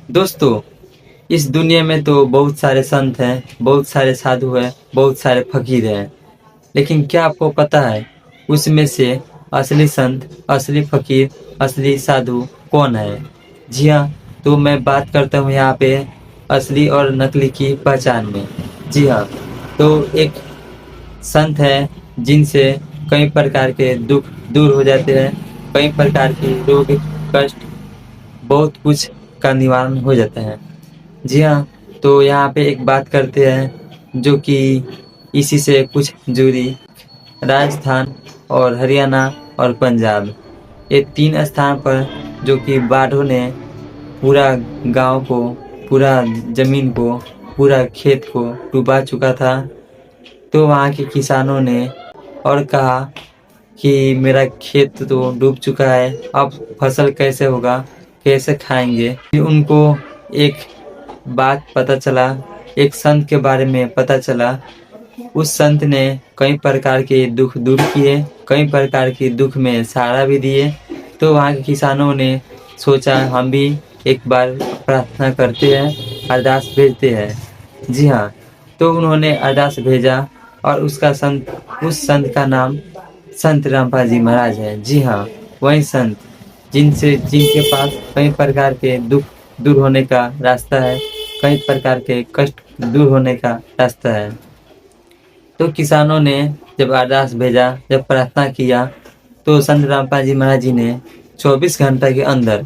दोस्तों, इस दुनिया में तो बहुत सारे संत हैं, बहुत सारे साधु हैं, बहुत सारे फकीर हैं। लेकिन क्या आपको पता है उसमें से असली संत, असली फकीर, असली साधु कौन है? जी हाँ, तो मैं बात करता हूँ यहाँ पे असली और नकली की पहचान में। जी हाँ, तो एक संत है जिनसे कई प्रकार के दुख दूर हो जाते हैं, कई प्रकार की रोग, कष्ट, बहुत कुछ का निवारण हो जाता है। जी हाँ, तो यहाँ पे एक बात करते हैं जो कि इसी से कुछ जुड़ी। राजस्थान और हरियाणा और पंजाब, ये 3 स्थान पर जो कि बाढ़ों ने पूरा गांव को, पूरा ज़मीन को, पूरा खेत को डुबा चुका था। तो वहाँ के किसानों ने और कहा कि मेरा खेत तो डूब चुका है, अब फसल कैसे होगा, कैसे खाएंगे? फिर उनको एक बात पता चला, एक संत के बारे में पता चला। उस संत ने कई प्रकार के दुख दूर किए, कई प्रकार के दुख में सहारा भी दिए। तो वहाँ के किसानों ने सोचा हम भी एक बार प्रार्थना करते हैं, अरदास भेजते हैं। जी हाँ, तो उन्होंने अरदास भेजा और उस संत का नाम संत रामपाल जी महाराज है। जी हाँ, वही संत जिनके पास कई प्रकार के दुख दूर होने का रास्ता है, कई प्रकार के कष्ट दूर होने का रास्ता है। तो किसानों ने जब अरदास भेजा, जब प्रार्थना किया, तो संत रामपाल जी महाराज जी ने 24 घंटे के अंदर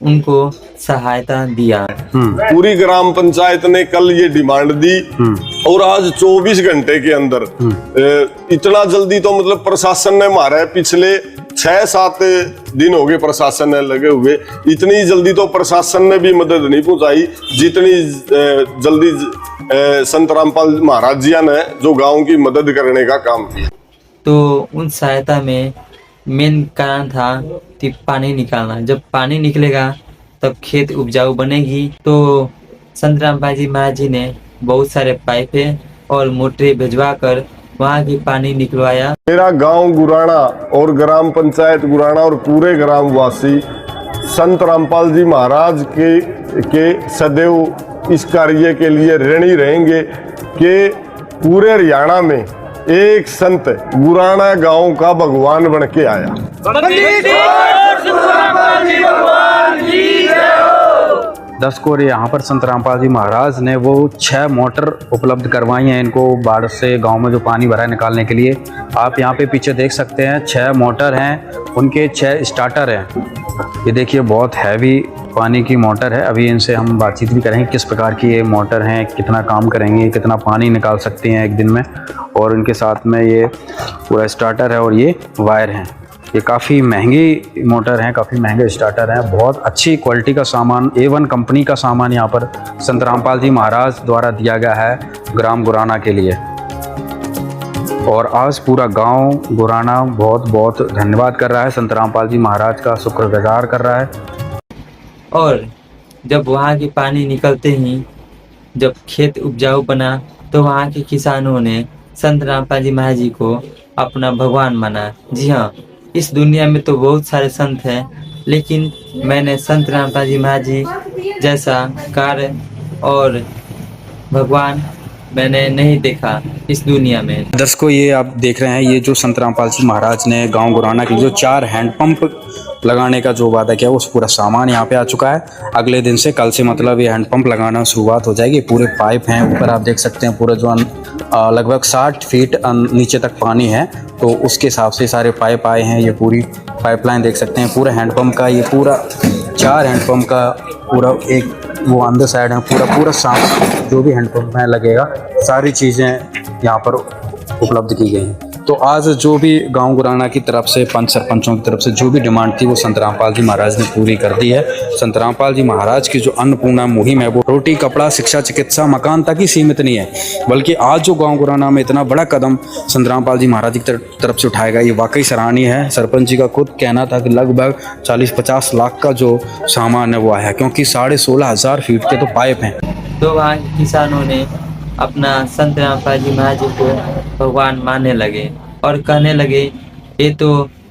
उनको सहायता दिया। पूरी ग्राम पंचायत ने कल ये डिमांड दी और आज 24 घंटे के अंदर इतना जल्दी तो मतलब प्रशासन ने मारा है। पिछले 6-7 दिन हो गए प्रशासन ने लगे हुए, इतनी जल्दी तो प्रशासन ने भी मदद नहीं पहुंचाई जितनी जल्दी संत रामपाल महाराज जी ने जो गांव की मदद करने का काम किया। तो उन सहायता में मेन कारण था कि पानी निकालना। जब पानी निकलेगा तब खेत उपजाऊ बनेगी। तो संत रामपाल जी महाराज जी ने बहुत सारे पाइपें और मोटरें भिजवा कर वहाँ की पानी निकलवाया। मेरा गांव गुराना और ग्राम पंचायत गुराना और पूरे ग्रामवासी संत रामपाल जी महाराज के सदैव इस कार्य के लिए ऋणी रहेंगे कि पूरे हरियाणा में एक संत गुराना गांव का भगवान बन के आया। दसकोर यहाँ पर संत रामपाल जी महाराज ने वो 6 मोटर उपलब्ध करवाई हैं इनको बाढ़ से गांव में जो पानी भरा है निकालने के लिए। आप यहाँ पे पीछे देख सकते हैं 6 मोटर हैं, उनके 6 स्टार्टर हैं। ये देखिए बहुत हैवी पानी की मोटर है। अभी इनसे हम बातचीत भी करेंगे किस प्रकार की ये मोटर हैं, कितना काम करेंगे, कितना पानी निकाल सकती हैं एक दिन में। और इनके साथ में ये पूरा स्टार्टर है और ये वायर हैं। ये काफ़ी महंगी मोटर हैं, काफ़ी महंगे स्टार्टर हैं। बहुत अच्छी क्वालिटी का सामान, A1 कंपनी का सामान यहाँ पर संत रामपाल जी महाराज द्वारा दिया गया है ग्राम गुराना के लिए। और आज पूरा गांव गुराना बहुत बहुत धन्यवाद कर रहा है, संत रामपाल जी महाराज का शुक्रगुजार कर रहा है। और जब वहाँ की पानी निकलते ही जब खेत उपजाऊ बना, तो वहाँ के किसानों ने संत रामपाल जी महाराज जी को अपना भगवान माना। जी हाँ, इस दुनिया में तो बहुत सारे संत हैं, लेकिन मैंने संत रामपाल जी महाराज जी जैसा कार्य और भगवान मैंने नहीं देखा इस दुनिया में। दर्शकों, ये आप देख रहे हैं, ये जो संत रामपाल जी महाराज ने गांव गुराना के जो 4 हैंडपंप लगाने का जो वादा किया, उस पूरा सामान यहाँ पे आ चुका है। अगले दिन से, कल से मतलब ये हैंडपंप लगाना शुरुआत हो जाएगी। पूरे पाइप हैं ऊपर, आप देख सकते हैं पूरा जो लगभग 60 फीट नीचे तक पानी है, तो उसके हिसाब से सारे पाइप आए हैं। ये पूरी पाइपलाइन देख सकते हैं पूरे हैंडपंप का। ये पूरा 4 हैंडपंप का पूरा एक वो अंदर साइड है, पूरा सामान जो भी हैंडपंप में लगेगा, सारी चीज़ें यहाँ पर उपलब्ध की गई हैं। तो आज जो भी गांव गुराना की तरफ से, पंच सरपंचों की तरफ से जो भी डिमांड थी, वो संत रामपाल जी महाराज ने पूरी कर दी है। संत रामपाल जी महाराज की जो अन्नपूर्णा मुहिम है, वो रोटी, कपड़ा, शिक्षा, चिकित्सा, मकान तक ही सीमित नहीं है, बल्कि आज जो गांव गुराना में इतना बड़ा कदम संत रामपाल जी महाराज की तरफ से उठाएगा, ये वाकई सराहनीय है। सरपंच जी का खुद कहना था कि लगभग 40-50 लाख का जो सामान है वो आया, क्योंकि 16,500 फीट के तो पाइप हैं। तो वहाँ के किसानों ने अपना संत रामपाल जी महाराज जी को भगवान मानने लगे और कहने लगे, ये तो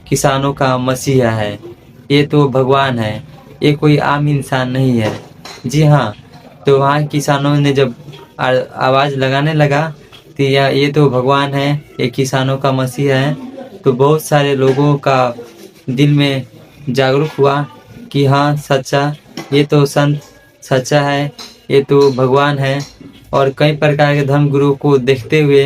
किसानों का मसीहा है, ये तो भगवान है, ये कोई आम इंसान नहीं है। जी हाँ, तो वहाँ किसानों ने जब आवाज़ लगाने लगा कि ये तो भगवान है, ये किसानों का मसीहा है, तो बहुत सारे लोगों का दिल में जागरूक हुआ कि हाँ सच्चा, ये तो संत सच्चा है, ये तो भगवान है। और कई प्रकार के धर्मगुरु को देखते हुए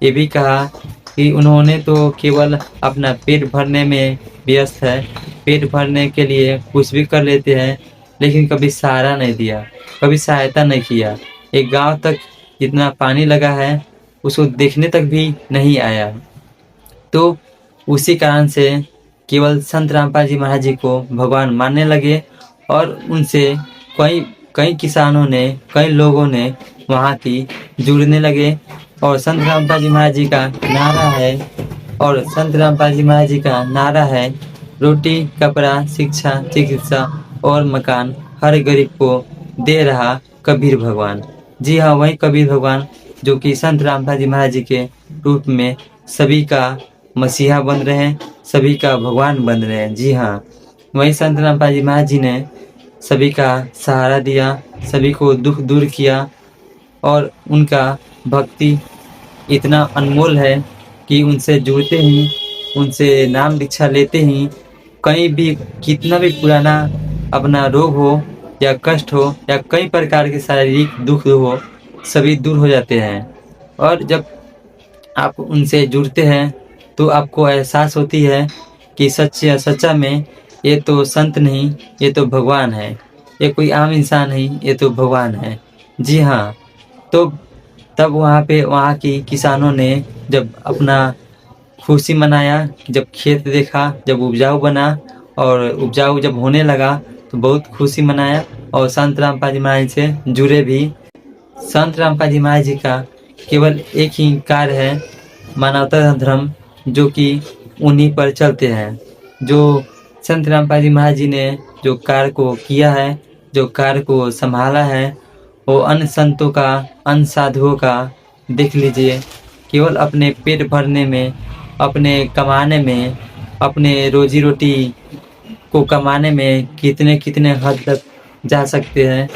ये भी कहा कि उन्होंने तो केवल अपना पेट भरने में व्यस्त है, पेट भरने के लिए कुछ भी कर लेते हैं, लेकिन कभी सहारा नहीं दिया, कभी सहायता नहीं किया। एक गांव तक जितना पानी लगा है उसको देखने तक भी नहीं आया। तो उसी कारण से केवल संत रामपाल जी महाराज जी को भगवान मानने लगे और उनसे कई कई किसानों ने, कई लोगों ने वहाँ की जुड़ने लगे। और संत रामपाल जी महाराज जी का नारा है, और संत रामपाल जी महाराज जी का नारा है, रोटी कपड़ा शिक्षा चिकित्सा और मकान हर गरीब को दे रहा कबीर भगवान। जी हाँ, वही कबीर भगवान जो कि संत रामपाल जी महाराज जी के रूप में सभी का मसीहा बन रहे हैं, सभी का भगवान बन रहे हैं। जी हाँ, वही संत रामपाल जी महाराज जी ने सभी का सहारा दिया, सभी को दुख दूर किया। और उनका भक्ति इतना अनमोल है कि उनसे जुड़ते ही, उनसे नाम दीक्षा लेते ही कहीं भी कितना भी पुराना अपना रोग हो या कष्ट हो या कई प्रकार के शारीरिक दुख हो, सभी दूर हो जाते हैं। और जब आप उनसे जुड़ते हैं तो आपको एहसास होती है कि सच्चा में ये तो संत नहीं, ये तो भगवान है, ये कोई आम इंसान नहीं, ये तो भगवान है। जी हाँ, तो तब वहाँ की किसानों ने जब अपना खुशी मनाया, जब खेत देखा, जब उपजाऊ बना और उपजाऊ जब होने लगा तो बहुत खुशी मनाया और संत रामपाल जी महाराज से जुड़े भी। संत रामपाल जी महाराज जी का केवल एक ही कार्य है, मानवता धर्म, जो कि उन्हीं पर चलते हैं। जो संत रामपाल जी महाराज जी ने जो कार्य को किया है, जो कार्य को संभाला है, वो अन्य संतों का, अन्य साधुओं का देख लीजिए, केवल अपने पेट भरने में, अपने कमाने में, अपने रोजी रोटी को कमाने में कितने कितने हद तक जा सकते हैं,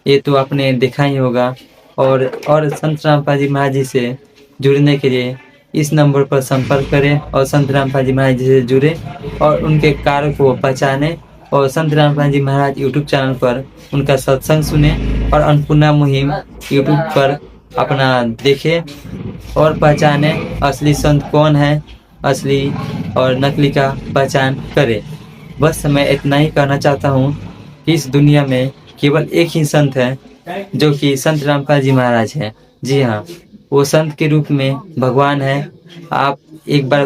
ये तो आपने देखा ही होगा। और संत रामपाल जी महाराज जी से जुड़ने के लिए इस नंबर पर संपर्क करें और संत रामपाल जी महाराज जी से जुड़े और उनके कार्य को पहचाने और संत रामपाल जी महाराज यूट्यूब चैनल पर उनका सत्संग सुने और अन्नपूर्णा मुहिम यूट्यूब पर अपना देखे और पहचाने असली संत कौन है, असली और नकली का पहचान करे। बस मैं इतना ही कहना चाहता हूँ कि इस दुनिया में केवल एक ही संत है जो कि संत रामपाल जी महाराज है। जी हाँ, वो संत के रूप में भगवान है। आप एक बार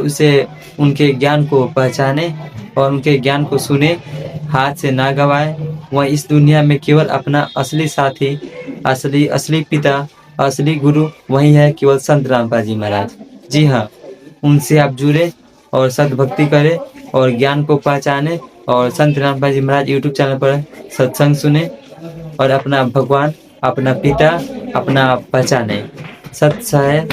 उनके ज्ञान को पहचाने और उनके ज्ञान को सुने, हाथ से ना गवाए। वह इस दुनिया में केवल अपना असली साथी, असली पिता, असली गुरु वही है, केवल संत रामपाल जी महाराज। जी हाँ, उनसे आप जुड़े और सद्भक्ति करें और ज्ञान को पहचाने और संत रामपाल जी महाराज यूट्यूब चैनल पर सत्संग सुने और अपना भगवान, अपना पिता, अपना पहचाने। सत्य है